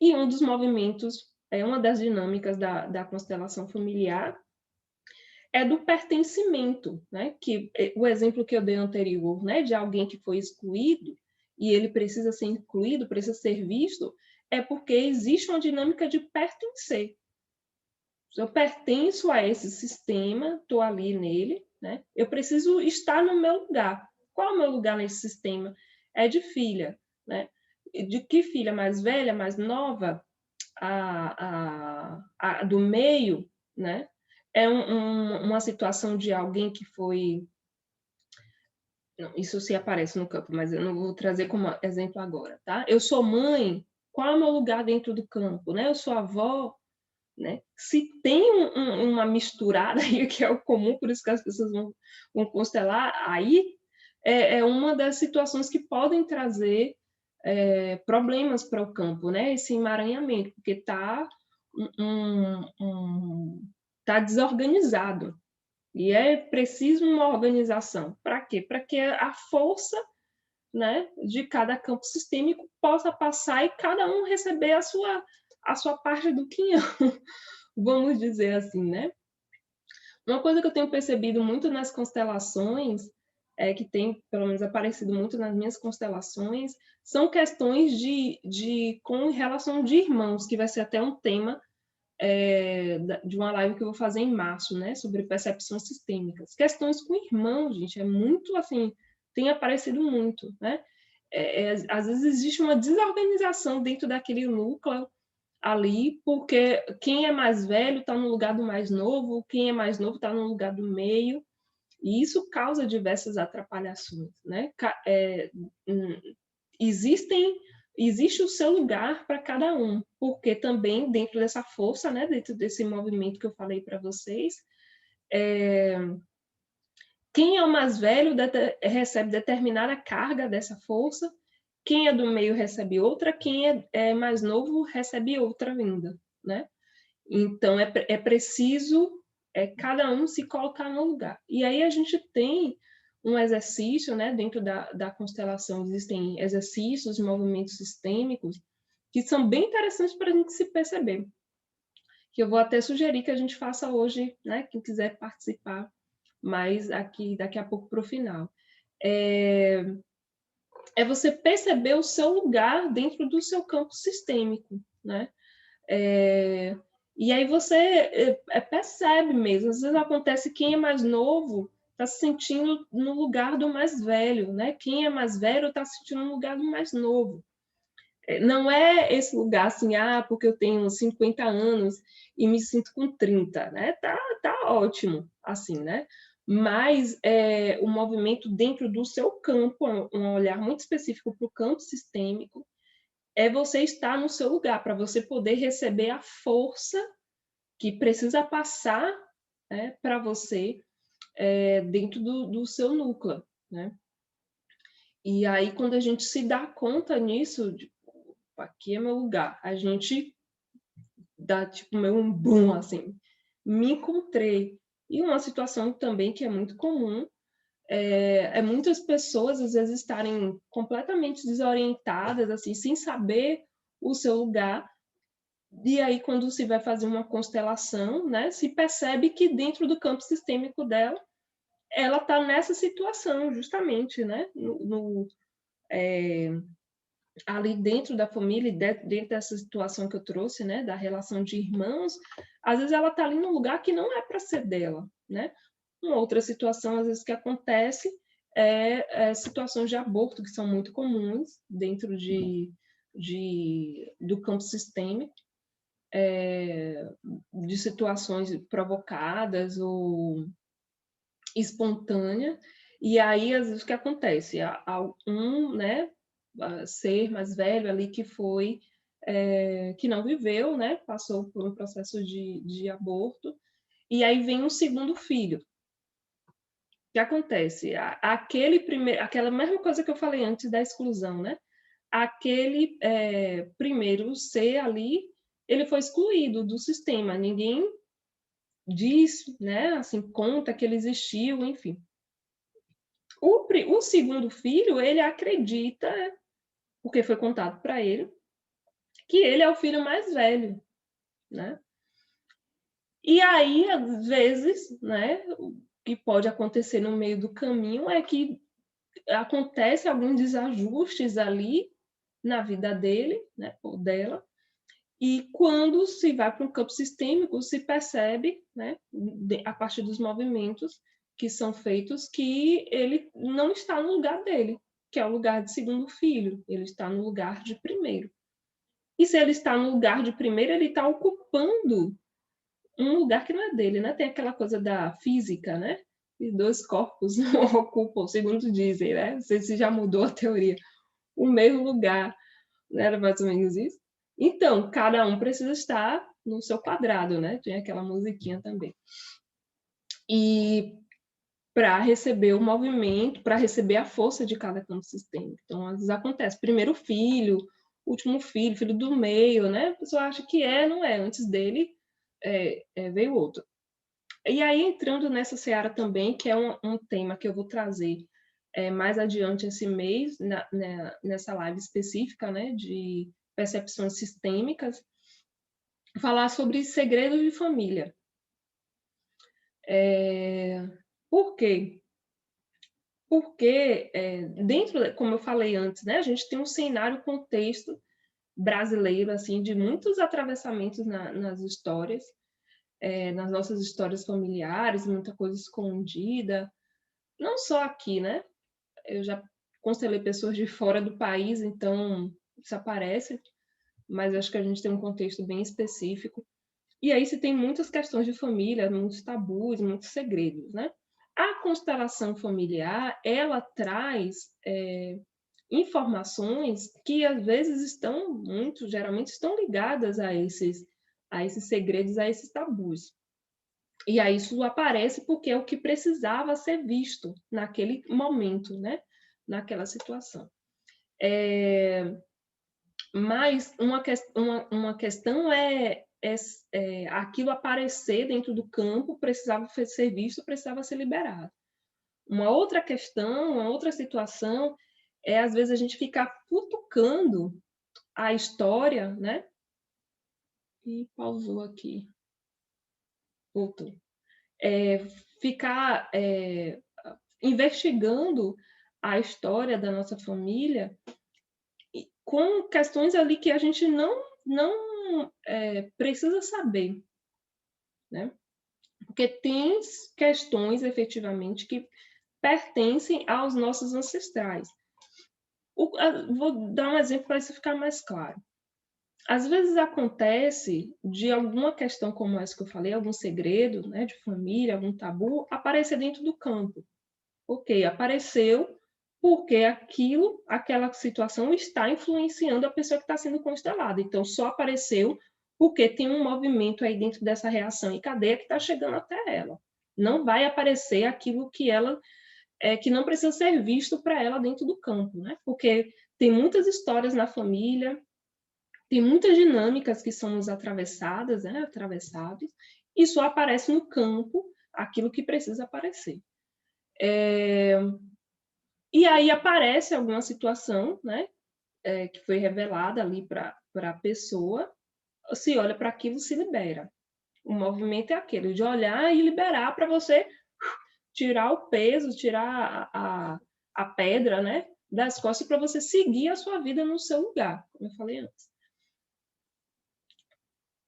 E um dos movimentos, uma das dinâmicas da constelação familiar é do pertencimento, né? Que o exemplo que eu dei anterior, né, de alguém que foi excluído e ele precisa ser incluído, precisa ser visto, é porque existe uma dinâmica de pertencer. Eu pertenço a esse sistema, estou ali nele, né? Eu preciso estar no meu lugar. Qual é o meu lugar nesse sistema? É de filha, né? De que filha? Mais velha, mais nova? Do meio, né? É uma situação de alguém que foi... Não, isso se aparece no campo, mas eu não vou trazer como exemplo agora, tá? Eu sou mãe, qual é o meu lugar dentro do campo, né? Eu sou avó, né? Se tem uma misturada aí, que é o comum, por isso que as pessoas vão constelar, aí é uma das situações que podem trazer problemas para o campo, né? Esse emaranhamento, porque está tá desorganizado. E é preciso uma organização. Para quê? Para que a força, né, de cada campo sistêmico possa passar e cada um receber a sua parte do quinhão, vamos dizer assim, né? Uma coisa que eu tenho percebido muito nas constelações, que tem, pelo menos, aparecido muito nas minhas constelações, são questões com relação de irmãos, que vai ser até um tema de uma live que eu vou fazer em março, né, sobre percepções sistêmicas. Questões com irmãos, gente, é muito assim, tem aparecido muito, né? Às vezes existe uma desorganização dentro daquele núcleo ali, porque quem é mais velho está no lugar do mais novo, quem é mais novo está no lugar do meio, e isso causa diversas atrapalhações, né? Existe o seu lugar para cada um, porque também dentro dessa força, né, dentro desse movimento que eu falei para vocês, quem é o mais velho recebe determinada carga dessa força, quem é do meio recebe outra, quem é mais novo recebe outra ainda, né? Então, é preciso cada um se colocar no lugar. E aí a gente tem um exercício, né? Dentro da constelação existem exercícios, movimentos sistêmicos, que são bem interessantes para a gente se perceber. Que eu vou até sugerir que a gente faça hoje, né? Quem quiser participar mais aqui, daqui a pouco para o final. É você perceber o seu lugar dentro do seu campo sistêmico, né? E aí você percebe mesmo, às vezes acontece quem é mais novo está se sentindo no lugar do mais velho, né? Quem é mais velho está se sentindo no lugar do mais novo. Não é esse lugar assim, porque eu tenho 50 anos e me sinto com 30, né? Tá ótimo, assim, né? Mas o movimento dentro do seu campo, um olhar muito específico para o campo sistêmico, é você estar no seu lugar, para você poder receber a força que precisa passar, né, para você dentro do seu núcleo, né? E aí, quando a gente se dá conta nisso, aqui é meu lugar, a gente dá tipo meio um boom, assim, me encontrei. E uma situação também que é muito comum muitas pessoas às vezes estarem completamente desorientadas, assim, sem saber o seu lugar. E aí, quando se vai fazer uma constelação, né, se percebe que dentro do campo sistêmico dela, ela está nessa situação, justamente, né, ali dentro da família, dentro dessa situação que eu trouxe, né, da relação de irmãos, às vezes ela está ali num lugar que não é para ser dela, né? Uma outra situação, às vezes, que acontece situações de aborto, que são muito comuns dentro do campo sistêmico, de situações provocadas ou espontâneas, e aí, às vezes, o que acontece? Né, ser mais velho ali que não viveu, né, passou por um processo de aborto, e aí vem um segundo filho. O que acontece? Aquela mesma coisa que eu falei antes da exclusão, né? Aquele primeiro ser ali, ele foi excluído do sistema. Ninguém diz, né? Assim, conta que ele existiu, enfim. O segundo filho, ele acredita, porque foi contado para ele, que ele é o filho mais velho, né? E aí, às vezes, né? O que pode acontecer no meio do caminho é que acontece alguns desajustes ali na vida dele, né, ou dela, e quando se vai para um campo sistêmico, se percebe, né, a partir dos movimentos que são feitos, que ele não está no lugar dele, que é o lugar de segundo filho, ele está no lugar de primeiro. E se ele está no lugar de primeiro, ele está ocupando um lugar que não é dele, né? Tem aquela coisa da física, né? E dois corpos ocupam, segundo dizem, né? Não sei se já mudou a teoria, o mesmo lugar. Não era mais ou menos isso? Então, cada um precisa estar no seu quadrado, né? Tinha aquela musiquinha também. E para receber o movimento, para receber a força de cada campo sistêmico. Então, às vezes acontece, primeiro filho, último filho, filho do meio, né? A pessoa acha que não é, antes dele veio outro. E aí, entrando nessa seara também, que é um tema que eu vou trazer mais adiante esse mês, nessa live específica, né, de percepções sistêmicas, falar sobre segredos de família. Por quê? Porque, dentro, como eu falei antes, né, a gente tem um cenário, contexto brasileiro, assim, de muitos atravessamentos nas histórias, nas nossas histórias familiares, muita coisa escondida, não só aqui, né? Eu já constelei pessoas de fora do país, então isso aparece, mas acho que a gente tem um contexto bem específico. E aí se tem muitas questões de família, muitos tabus, muitos segredos, né? A constelação familiar, ela traz informações que às vezes geralmente estão ligadas a esses segredos, a esses tabus. E aí isso aparece porque é o que precisava ser visto naquele momento, né? Naquela situação. Mas uma questão aquilo aparecer dentro do campo, precisava ser visto, precisava ser liberado. Uma outra questão, uma outra situação às vezes, a gente ficar futucando a história, né? E pausou aqui. Voltou. Ficar investigando a história da nossa família com questões ali que a gente não precisa saber, né? Porque tem questões, efetivamente, que pertencem aos nossos ancestrais. Vou dar um exemplo para isso ficar mais claro. Às vezes acontece de alguma questão como essa que eu falei, algum segredo, né, de família, algum tabu, aparecer dentro do campo. Ok, apareceu porque aquela situação está influenciando a pessoa que está sendo constelada. Então, só apareceu porque tem um movimento aí dentro dessa reação em cadeia que está chegando até ela. Não vai aparecer aquilo que ela que não precisa ser visto para ela dentro do campo, né? Porque tem muitas histórias na família, tem muitas dinâmicas que somos atravessadas, né? Atravessados, e só aparece no campo aquilo que precisa aparecer. E aí aparece alguma situação, né, que foi revelada ali para a pessoa, se olha para aquilo, se libera. O movimento é aquele de olhar e liberar para você tirar o peso, tirar a pedra, né, das costas para você seguir a sua vida no seu lugar, como eu falei antes.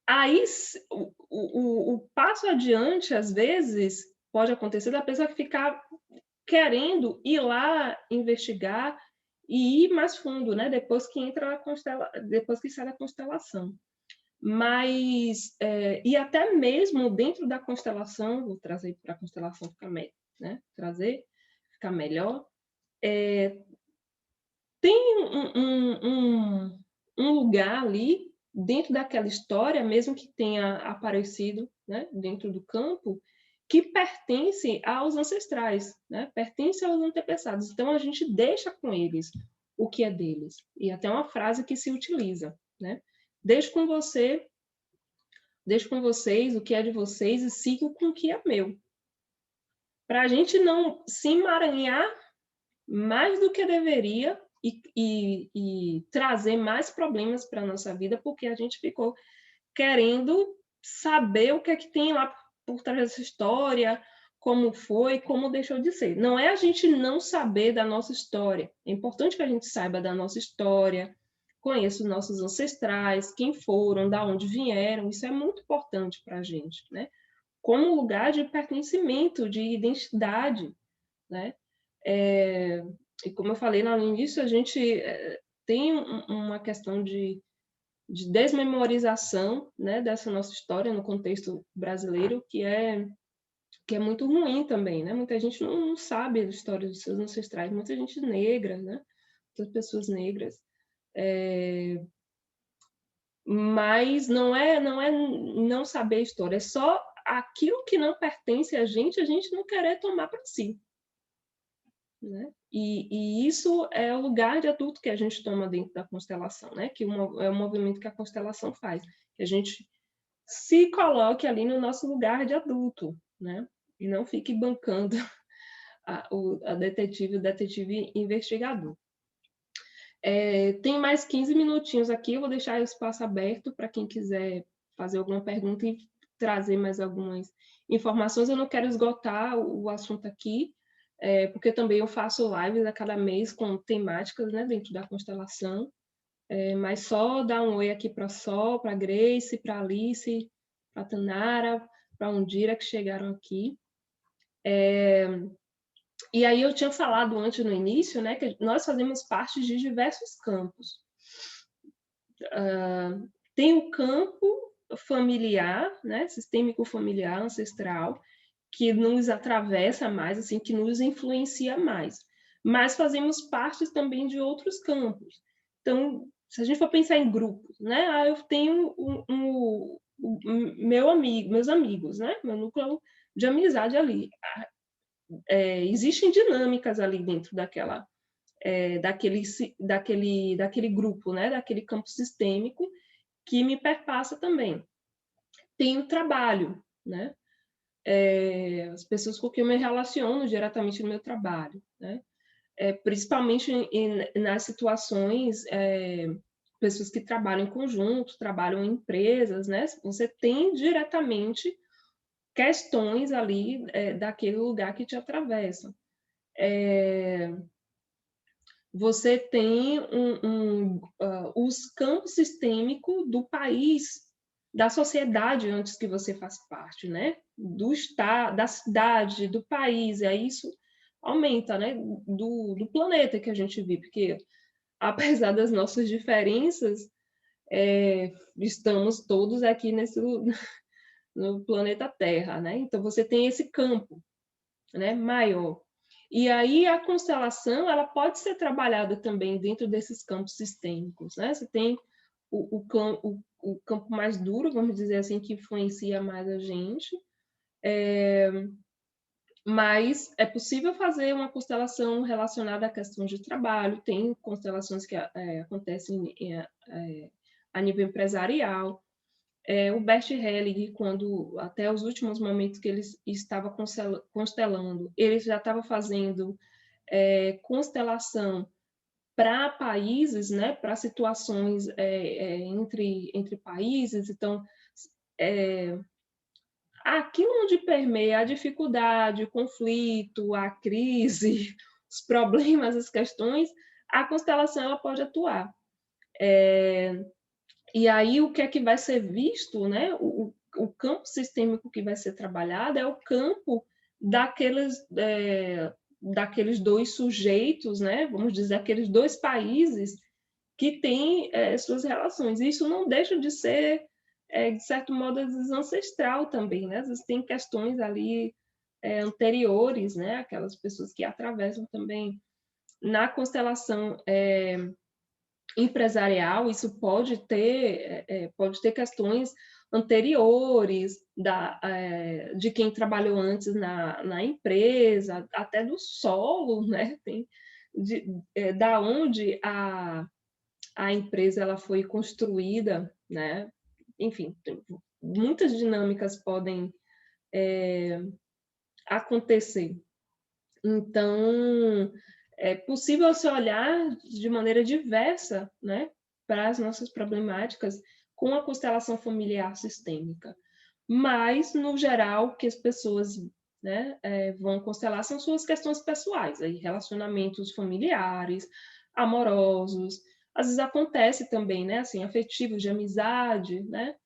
Aí o passo adiante, às vezes, pode acontecer da pessoa ficar querendo ir lá investigar e ir mais fundo, né? Depois que entra depois que sai da constelação. Mas e até mesmo dentro da constelação, vou trazer para a constelação ficar ficar melhor. Tem um lugar ali dentro daquela história, mesmo que tenha aparecido, né, dentro do campo, que pertence aos ancestrais, né? Pertence aos antepassados. Então, a gente deixa com eles o que é deles. E até uma frase que se utiliza, né? Deixo com vocês o que é de vocês e sigo com o que é meu. Para a gente não se emaranhar mais do que deveria e trazer mais problemas para a nossa vida, porque a gente ficou querendo saber o que é que tem lá por trás dessa história, como foi, como deixou de ser. Não é a gente não saber da nossa história. É importante que a gente saiba da nossa história, conheça os nossos ancestrais, quem foram, da onde vieram. Isso é muito importante para a gente, né? Como lugar de pertencimento, de identidade, né? E como eu falei lá no início, a gente tem uma questão de desmemorização, né, dessa nossa história no contexto brasileiro, que é muito ruim também, né? Muita gente não sabe a história dos seus ancestrais, muita gente negra, né? Muitas pessoas negras. mas não é não saber a história, é só aquilo que não pertence a gente não querer tomar para si, né. E isso é o lugar de adulto que a gente toma dentro da constelação, né, que é o movimento que a constelação faz, que a gente se coloque ali no nosso lugar de adulto, né, e não fique bancando a detetive, o detetive investigador. Tem mais 15 minutinhos aqui, eu vou deixar o espaço aberto para quem quiser fazer alguma pergunta e trazer mais algumas informações. Eu não quero esgotar o assunto aqui, porque também eu faço lives a cada mês com temáticas, né, dentro da constelação, mas só dar um oi aqui para a Sol, para a Grace, para a Alice, para a Tanara, para a Undira, que chegaram aqui. E aí eu tinha falado antes no início, né, que nós fazemos parte de diversos campos. Tem o campo familiar, né, sistêmico familiar, ancestral, que nos atravessa mais, assim, que nos influencia mais. Mas fazemos parte também de outros campos. Então, se a gente for pensar em grupos, né, eu tenho meus amigos, né, meu núcleo de amizade ali. Existem dinâmicas ali dentro daquele grupo, né, daquele campo sistêmico, que me perpassa também. Tem o trabalho, né? As pessoas com quem eu me relaciono diretamente no meu trabalho, né? Principalmente nas situações, pessoas que trabalham em conjunto, trabalham em empresas, né? Você tem diretamente questões ali daquele lugar que te atravessam. Você tem os campos sistêmicos do país, da sociedade antes que você faça parte, né? Do estado, da cidade, do país, e aí isso aumenta, né? Do planeta que a gente vive, porque apesar das nossas diferenças, estamos todos aqui no planeta Terra, né? Então você tem esse campo, né, maior. E aí a constelação ela pode ser trabalhada também dentro desses campos sistêmicos, né? Você tem o campo mais duro, vamos dizer assim, que influencia mais a gente, mas é possível fazer uma constelação relacionada a questões de trabalho, tem constelações que acontecem a nível empresarial. O Bert Helling, quando até os últimos momentos que ele estava constelando, ele já estava fazendo constelação para países, né, para situações entre países. Então, aquilo onde permeia a dificuldade, o conflito, a crise, os problemas, as questões, a constelação ela pode atuar. E aí o que é que vai ser visto, né? O campo sistêmico que vai ser trabalhado é o campo daqueles dois sujeitos, né? Vamos dizer, aqueles dois países que têm suas relações. Isso não deixa de ser, de certo modo, ancestral também, né? Às vezes tem questões ali anteriores, né? Aquelas pessoas que atravessam também na constelação empresarial, isso pode ter questões anteriores de quem trabalhou antes na empresa, até do solo, né? Da onde a empresa ela foi construída, né? Enfim, muitas dinâmicas podem acontecer. Então, é possível se olhar de maneira diversa, né, para as nossas problemáticas com a constelação familiar sistêmica. Mas, no geral, o que as pessoas, né, vão constelar são suas questões pessoais, aí, relacionamentos familiares, amorosos, às vezes acontece também, né, assim, afetivos, de amizade, né,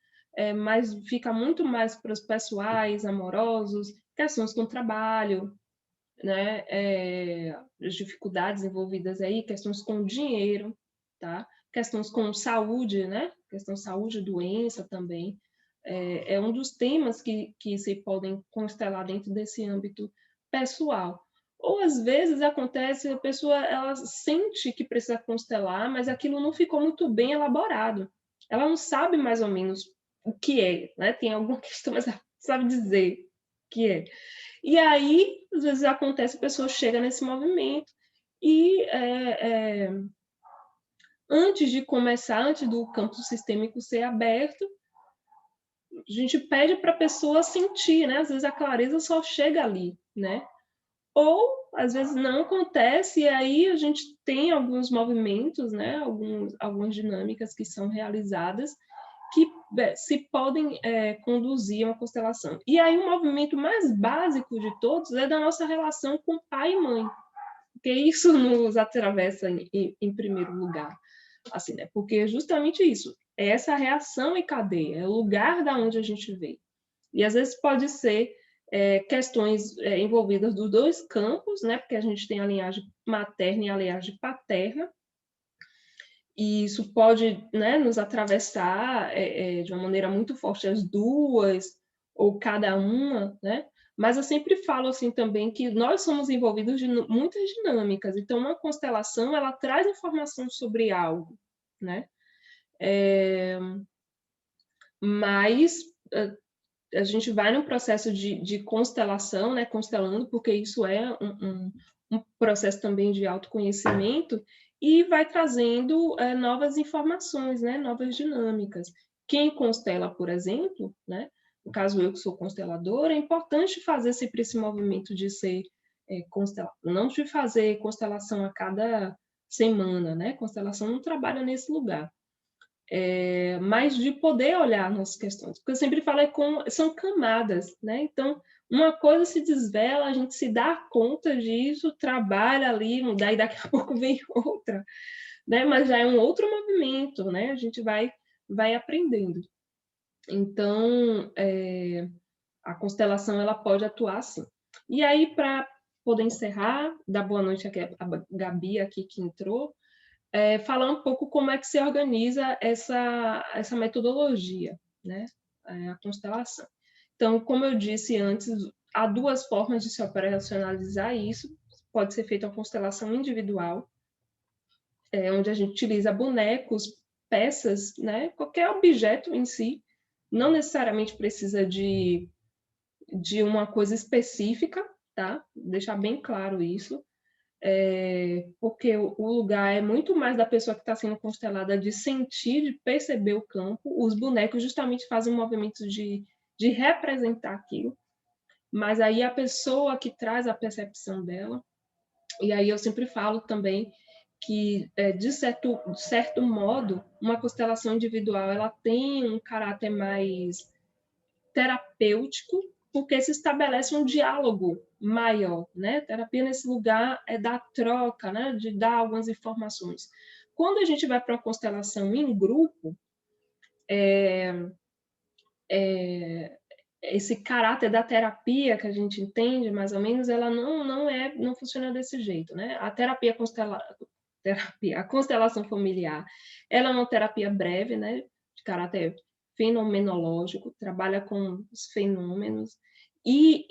mas fica muito mais para os pessoais, amorosos, questões com trabalho, né, as dificuldades envolvidas aí, questões com dinheiro, tá? Questões com saúde, né? Questão de saúde, doença também. É um dos temas que se podem constelar dentro desse âmbito pessoal. Ou às vezes acontece, a pessoa ela sente que precisa constelar, mas aquilo não ficou muito bem elaborado. ela não sabe mais ou menos o que é, né? Tem alguma questão, mas ela não sabe dizer o que é. E aí, às vezes acontece, a pessoa chega nesse movimento e antes de começar, antes do campo sistêmico ser aberto, a gente pede para a pessoa sentir, né? Às vezes a clareza só chega ali, né? Ou às vezes não acontece, e aí a gente tem alguns movimentos, né? Algumas dinâmicas que são realizadas que se podem conduzir a uma constelação. E aí o movimento mais básico de todos é da nossa relação com pai e mãe, porque isso nos atravessa em primeiro lugar, assim, né? Porque é justamente isso, é essa reação em cadeia, é o lugar da onde a gente vê. E às vezes pode ser questões envolvidas dos dois campos, né? Porque a gente tem a linhagem materna e a linhagem paterna, e isso pode, né, nos atravessar de uma maneira muito forte as duas, ou cada uma, né? Mas eu sempre falo assim também que nós somos envolvidos de muitas dinâmicas, então uma constelação ela traz informação sobre algo, né? Mas a gente vai num processo de constelação, né? Constelando, porque isso é um processo também de autoconhecimento, e vai trazendo novas informações, né? Novas dinâmicas. Quem constela, por exemplo, né? No caso eu que sou consteladora, é importante fazer sempre esse movimento de ser constelador, não de fazer constelação a cada semana, né? Constelação não trabalha nesse lugar. Mas de poder olhar nas questões. Porque eu sempre falo são camadas, né? Então, uma coisa se desvela, a gente se dá conta disso, trabalha ali, daí daqui a pouco vem outra, né? Mas já é um outro movimento, né? A gente vai aprendendo. Então, a constelação ela pode atuar assim. E aí, para poder encerrar, dar boa noite aqui a Gabi aqui que entrou, falar um pouco como é que se organiza essa metodologia, né? A constelação. Então, como eu disse antes, há duas formas de se operacionalizar isso. Pode ser feita uma constelação individual, onde a gente utiliza bonecos, peças, né? Qualquer objeto em si, não necessariamente precisa de uma coisa específica, tá? Deixar bem claro isso. Porque o lugar é muito mais da pessoa que está sendo constelada de sentir, de perceber o campo. Os bonecos justamente fazem um movimento de representar aquilo, mas aí a pessoa que traz a percepção dela. E aí eu sempre falo também que, de certo modo, uma constelação individual ela tem um caráter mais terapêutico, porque se estabelece um diálogo maior, né? Terapia nesse lugar é da troca, né? De dar algumas informações. Quando a gente vai para uma constelação em grupo, esse caráter da terapia que a gente entende, mais ou menos, ela não funciona desse jeito, né? A a constelação familiar, ela é uma terapia breve, né? De caráter fenomenológico, trabalha com os fenômenos, e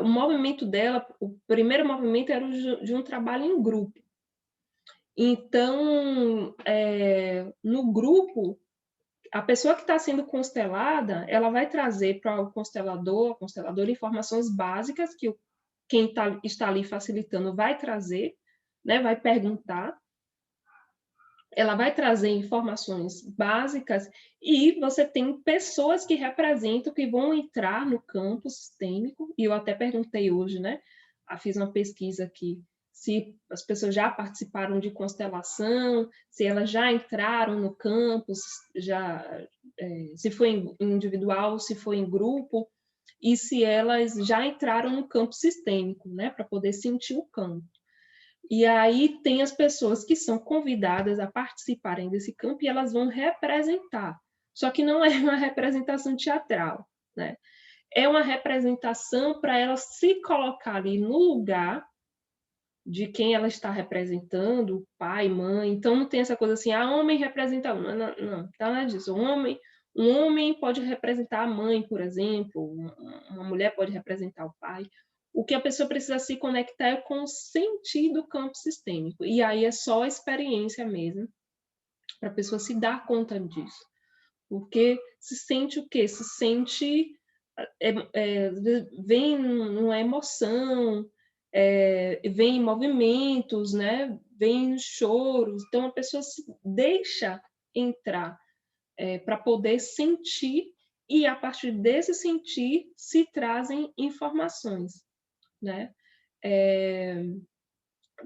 o movimento dela, o primeiro movimento era de um trabalho em grupo. Então, no grupo, a pessoa que está sendo constelada, ela vai trazer para o constelador, a consteladora, informações básicas que quem está ali facilitando vai trazer, né? Vai perguntar, ela vai trazer informações básicas, e você tem pessoas que representam, que vão entrar no campo sistêmico, e eu até perguntei hoje, né? Fiz uma pesquisa aqui, se as pessoas já participaram de constelação, se elas já entraram no campo, se foi individual, se foi em grupo, e se elas já entraram no campo sistêmico, né? Para poder sentir o campo. E aí tem as pessoas que são convidadas a participarem desse campo e elas vão representar. Só que não é uma representação teatral, né? É uma representação para ela se colocar ali no lugar de quem ela está representando, pai, mãe. Então não tem essa coisa assim, homem representa uma. Não, não, nada disso. Um homem pode representar a mãe, por exemplo, uma mulher pode representar o pai. O que a pessoa precisa se conectar é com o sentido do campo sistêmico. E aí é só a experiência mesmo para a pessoa se dar conta disso. Porque se sente o quê? Se sente... vem numa emoção, vem em movimentos, né? Vem choros. Então, a pessoa se deixa entrar para poder sentir, e a partir desse sentir se trazem informações, né?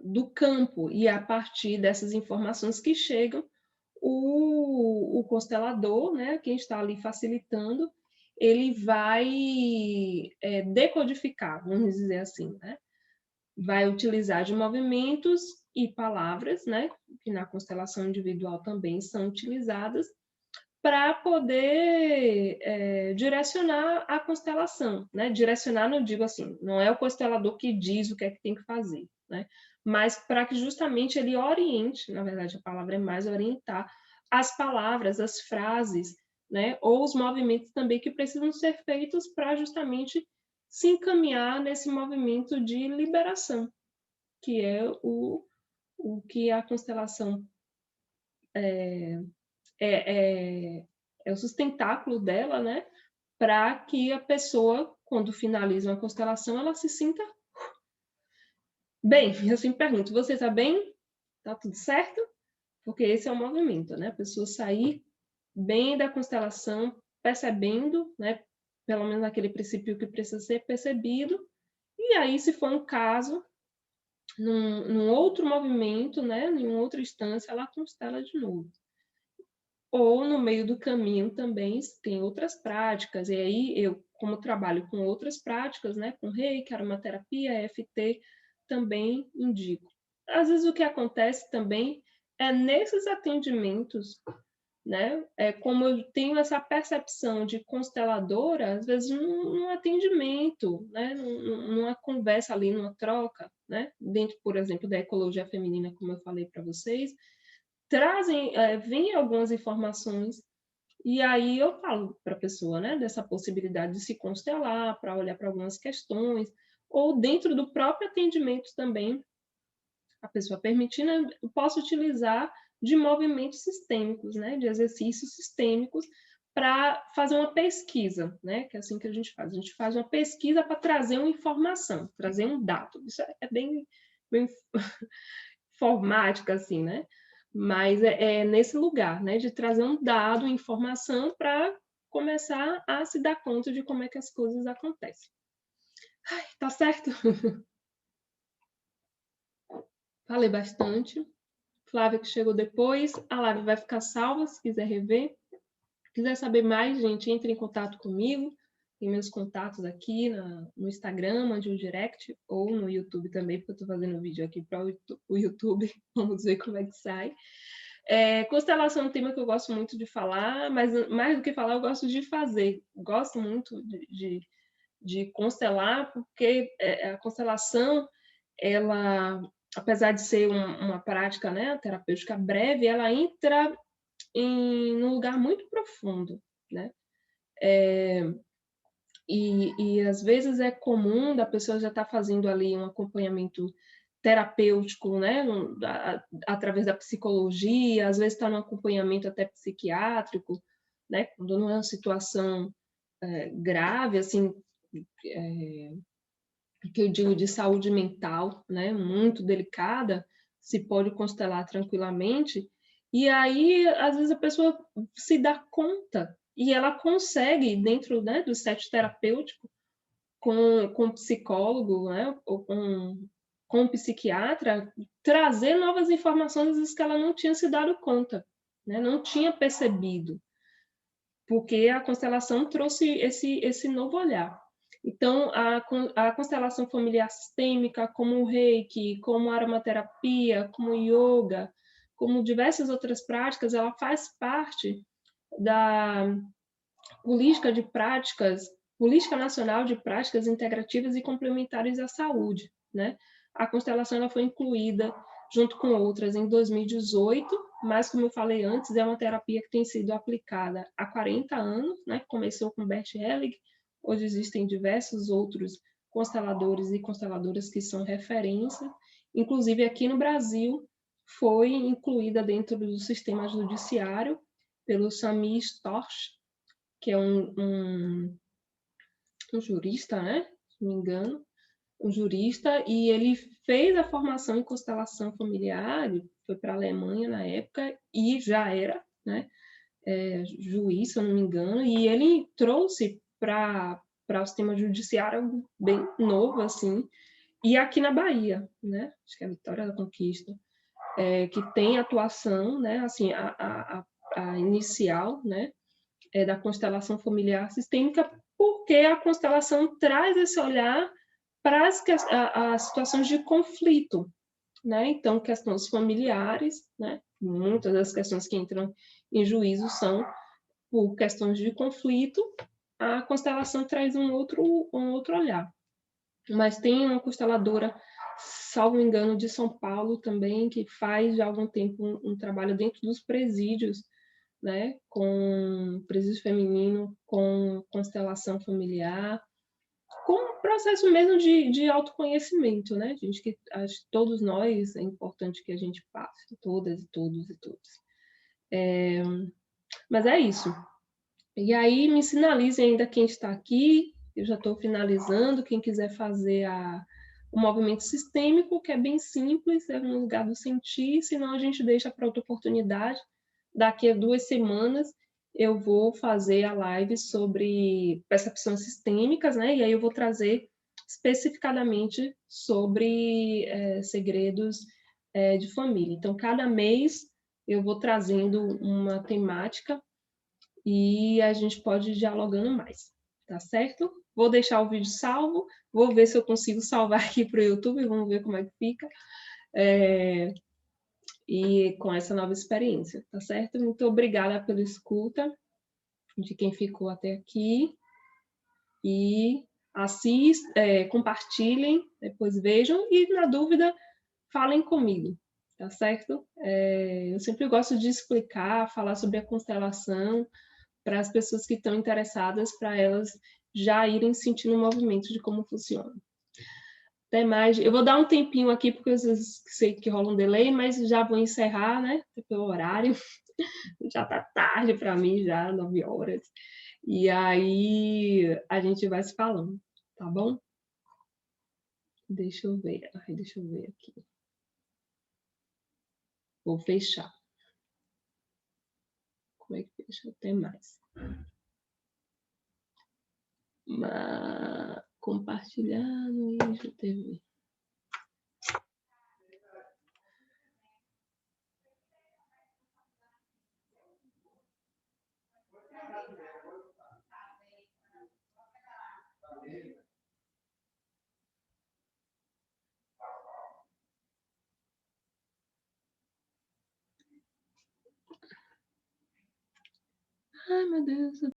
Do campo, e a partir dessas informações que chegam, o constelador, né, quem está ali facilitando, ele vai decodificar, vamos dizer assim, né? Vai utilizar de movimentos e palavras, né, que na constelação individual também são utilizadas, para poder direcionar a constelação, né? Direcionar, não digo assim, não é o constelador que diz o que é que tem que fazer, né? Mas para que justamente ele oriente, na verdade a palavra é mais orientar, as palavras, as frases, né? Ou os movimentos também que precisam ser feitos para justamente se encaminhar nesse movimento de liberação, que é o que a constelação é o sustentáculo dela, né? Para que a pessoa, quando finaliza uma constelação, ela se sinta bem. Eu sempre pergunto: você está bem? Está tudo certo? Porque esse é o movimento, né? A pessoa sair bem da constelação, percebendo, né? Pelo menos aquele princípio que precisa ser percebido. E aí, se for um caso, num outro movimento, né? Em outra instância, ela constela de novo. Ou no meio do caminho também tem outras práticas, e aí eu, como trabalho com outras práticas, né, com Reiki, aromaterapia, EFT, também indico. Às vezes o que acontece também é nesses atendimentos, né, como eu tenho essa percepção de consteladora, às vezes num atendimento, né, numa conversa ali, numa troca, né, dentro, por exemplo, da ecologia feminina, como eu falei para vocês, vêm algumas informações, e aí eu falo para a pessoa, né, dessa possibilidade de se constelar, para olhar para algumas questões, ou dentro do próprio atendimento também, a pessoa permitindo, eu posso utilizar de movimentos sistêmicos, né, de exercícios sistêmicos, para fazer uma pesquisa, né, que é assim que a gente faz. A gente faz uma pesquisa para trazer uma informação, trazer um dado. Isso é bem informática, assim, né? Mas é nesse lugar, né? De trazer um dado, informação, para começar a se dar conta de como é que as coisas acontecem. Ai, tá certo? Falei bastante. Flávia que chegou depois. A live vai ficar salva, se quiser rever. Se quiser saber mais, gente, entre em contato comigo. Tem meus contatos aqui no Instagram, mande um direct, ou no YouTube também, porque eu estou fazendo um vídeo aqui para o YouTube. Vamos ver como é que sai. Constelação é um tema que eu gosto muito de falar, mas mais do que falar, eu gosto de fazer. Gosto muito de constelar, porque a constelação, ela, apesar de ser uma prática, né, terapêutica breve, ela entra num lugar muito profundo, né? E às vezes é comum da pessoa já estar fazendo ali um acompanhamento terapêutico, né, através da psicologia, às vezes está no acompanhamento até psiquiátrico, né, quando não é uma situação grave, assim, que eu digo de saúde mental, né, muito delicada, se pode constelar tranquilamente, e aí, às vezes, a pessoa se dá conta, e ela consegue, dentro, né, do set terapêutico, com psicólogo, né, ou com psiquiatra, trazer novas informações, às vezes, que ela não tinha se dado conta, né, não tinha percebido, porque a constelação trouxe esse novo olhar. Então, a constelação familiar sistêmica, como o Reiki, como a aromaterapia, como o yoga, como diversas outras práticas, ela faz parte da Política Nacional de Práticas Integrativas e Complementares à Saúde, né? A constelação ela foi incluída junto com outras em 2018, mas como eu falei antes, é uma terapia que tem sido aplicada há 40 anos, né? Começou com Bert Helling, hoje existem diversos outros consteladores e consteladoras que são referência, inclusive aqui no Brasil, foi incluída dentro do sistema judiciário pelo Samir Storch, que é um jurista, né? Se não me engano, um jurista, e ele fez a formação em constelação familiar, ele foi para a Alemanha na época e já era, né? Juiz, se eu não me engano, e ele trouxe para o sistema judiciário algo bem novo, assim, e aqui na Bahia, né? Acho que é a Vitória da Conquista, que tem atuação, né? Assim, a inicial, né? Da constelação familiar sistêmica, porque a constelação traz esse olhar para as situações de conflito, né? Então, questões familiares, né? Muitas das questões que entram em juízo são por questões de conflito. A constelação traz um outro olhar. Mas tem uma consteladora, salvo engano, de São Paulo também, que faz já há algum tempo um trabalho dentro dos presídios, né, com presídio feminino, com constelação familiar, com um processo mesmo de autoconhecimento, né, gente, que acho que todos nós é importante que a gente passe, todas e todos e todas. Mas é isso. E aí me sinalizem ainda quem está aqui, eu já estou finalizando, quem quiser fazer o movimento sistêmico, que é bem simples, é no lugar do sentir, senão a gente deixa para outra oportunidade. Daqui a 2 semanas eu vou fazer a live sobre percepções sistêmicas, né? E aí eu vou trazer especificadamente sobre segredos de família. Então, cada mês eu vou trazendo uma temática e a gente pode ir dialogando mais, tá certo? Vou deixar o vídeo salvo, vou ver se eu consigo salvar aqui para o YouTube, vamos ver como é que fica. E com essa nova experiência, tá certo? Muito obrigada pela escuta de quem ficou até aqui. E compartilhem, depois vejam e, na dúvida, falem comigo, tá certo? Eu sempre gosto de explicar, falar sobre a constelação, para as pessoas que estão interessadas, para elas já irem sentindo o movimento de como funciona. Até mais. Eu vou dar um tempinho aqui, porque eu sei que rola um delay, mas já vou encerrar, né? Pelo horário. Já está tarde para mim, já, 9 horas. E aí a gente vai se falando, tá bom? Deixa eu ver aqui. Vou fechar. Como é que fecha? Até mais. Compartilhar no IGTV. Ai, meu Deus.